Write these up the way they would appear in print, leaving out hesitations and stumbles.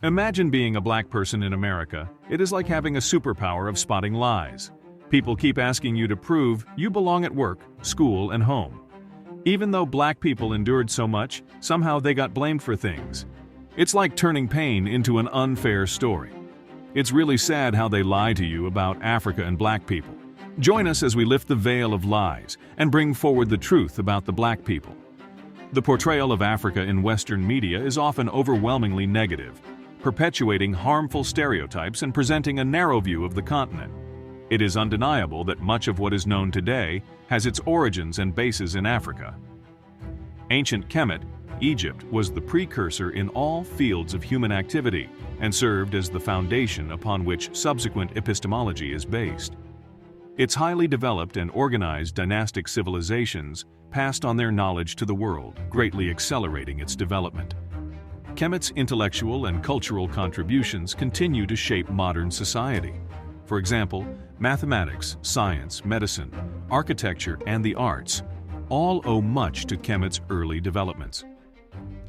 Imagine being a black person in America. It is like having a superpower of spotting lies. People keep asking you to prove you belong at work, school, and home. Even though black people endured so much, somehow they got blamed for things. It's like turning pain into an unfair story. It's really sad how they lie to you about Africa and black people. Join us as we lift the veil of lies and bring forward the truth about the black people. The portrayal of Africa in Western media is often overwhelmingly negative, perpetuating harmful stereotypes and presenting a narrow view of the continent. It is undeniable that much of what is known today has its origins and bases in Africa. Ancient Kemet, Egypt, was the precursor in all fields of human activity and served as the foundation upon which subsequent epistemology is based. Its highly developed and organized dynastic civilizations passed on their knowledge to the world, greatly accelerating its development. Kemet's intellectual and cultural contributions continue to shape modern society. For example, mathematics, science, medicine, architecture, and the arts all owe much to Kemet's early developments.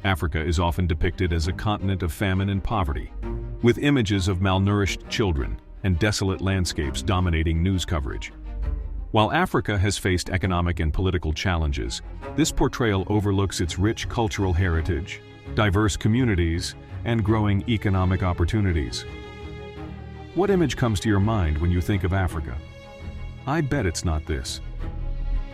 Africa is often depicted as a continent of famine and poverty, with images of malnourished children and desolate landscapes dominating news coverage. While Africa has faced economic and political challenges, this portrayal overlooks its rich cultural heritage, diverse communities, and growing economic opportunities. What image comes to your mind when you think of Africa? I bet it's not this.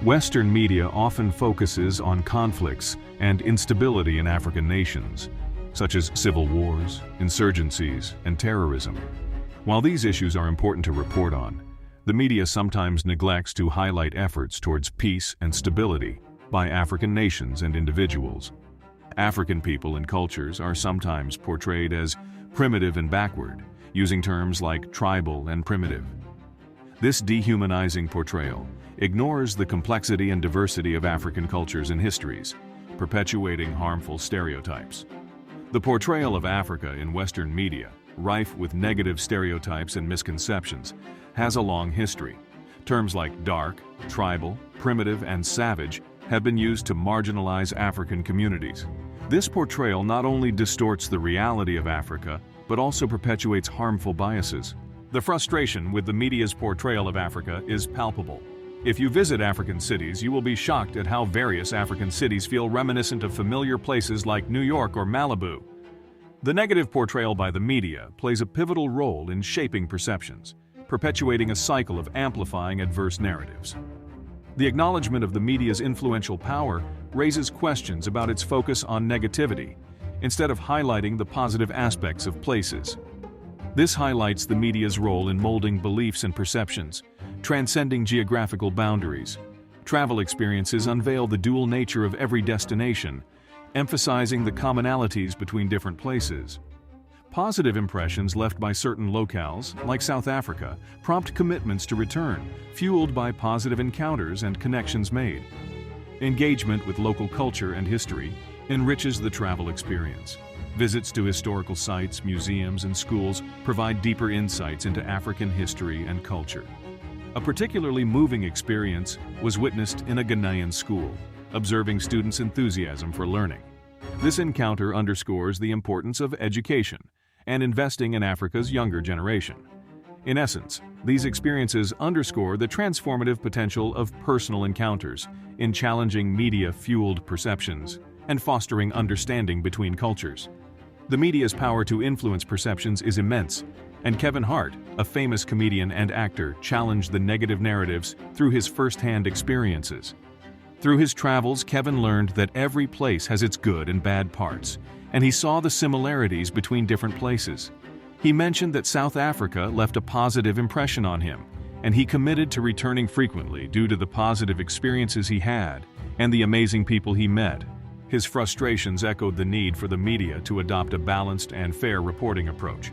Western media often focuses on conflicts and instability in African nations, such as civil wars, insurgencies, and terrorism. While these issues are important to report on, the media sometimes neglects to highlight efforts towards peace and stability by African nations and individuals. African people and cultures are sometimes portrayed as primitive and backward, using terms like tribal and primitive. This dehumanizing portrayal ignores the complexity and diversity of African cultures and histories, perpetuating harmful stereotypes. The portrayal of Africa in Western media, rife with negative stereotypes and misconceptions, has a long history. Terms like dark, tribal, primitive, and savage have been used to marginalize African communities. This portrayal not only distorts the reality of Africa, but also perpetuates harmful biases. The frustration with the media's portrayal of Africa is palpable. If you visit African cities, you will be shocked at how various African cities feel reminiscent of familiar places like New York or Malibu. The negative portrayal by the media plays a pivotal role in shaping perceptions, perpetuating a cycle of amplifying adverse narratives. The acknowledgement of the media's influential power raises questions about its focus on negativity, instead of highlighting the positive aspects of places. This highlights the media's role in molding beliefs and perceptions, transcending geographical boundaries. Travel experiences unveil the dual nature of every destination, emphasizing the commonalities between different places. Positive impressions left by certain locales, like South Africa, prompt commitments to return, fueled by positive encounters and connections made. Engagement with local culture and history enriches the travel experience. Visits to historical sites, museums, and schools provide deeper insights into African history and culture. A particularly moving experience was witnessed in a Ghanaian school, observing students' enthusiasm for learning. This encounter underscores the importance of education and investing in Africa's younger generation. In essence, these experiences underscore the transformative potential of personal encounters in challenging media-fueled perceptions and fostering understanding between cultures. The media's power to influence perceptions is immense, and Kevin Hart, a famous comedian and actor, challenged the negative narratives through his first-hand experiences. Through his travels, Kevin learned that every place has its good and bad parts, and he saw the similarities between different places. He mentioned that South Africa left a positive impression on him, and he committed to returning frequently due to the positive experiences he had and the amazing people he met. His frustrations echoed the need for the media to adopt a balanced and fair reporting approach.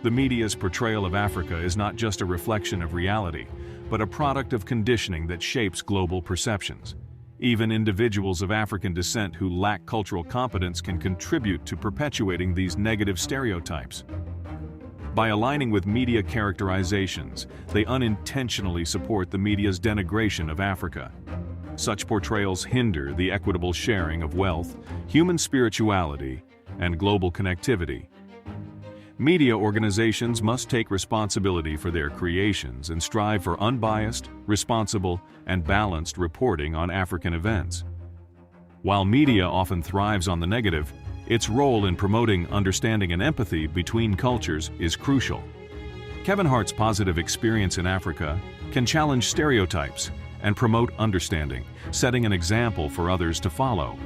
The media's portrayal of Africa is not just a reflection of reality, but a product of conditioning that shapes global perceptions. Even individuals of African descent who lack cultural competence can contribute to perpetuating these negative stereotypes. By aligning with media characterizations, they unintentionally support the media's denigration of Africa. Such portrayals hinder the equitable sharing of wealth, human spirituality, and global connectivity. Media organizations must take responsibility for their creations and strive for unbiased, responsible, and balanced reporting on African events. While media often thrives on the negative, its role in promoting understanding and empathy between cultures is crucial. Kevin Hart's positive experience in Africa can challenge stereotypes and promote understanding, setting an example for others to follow.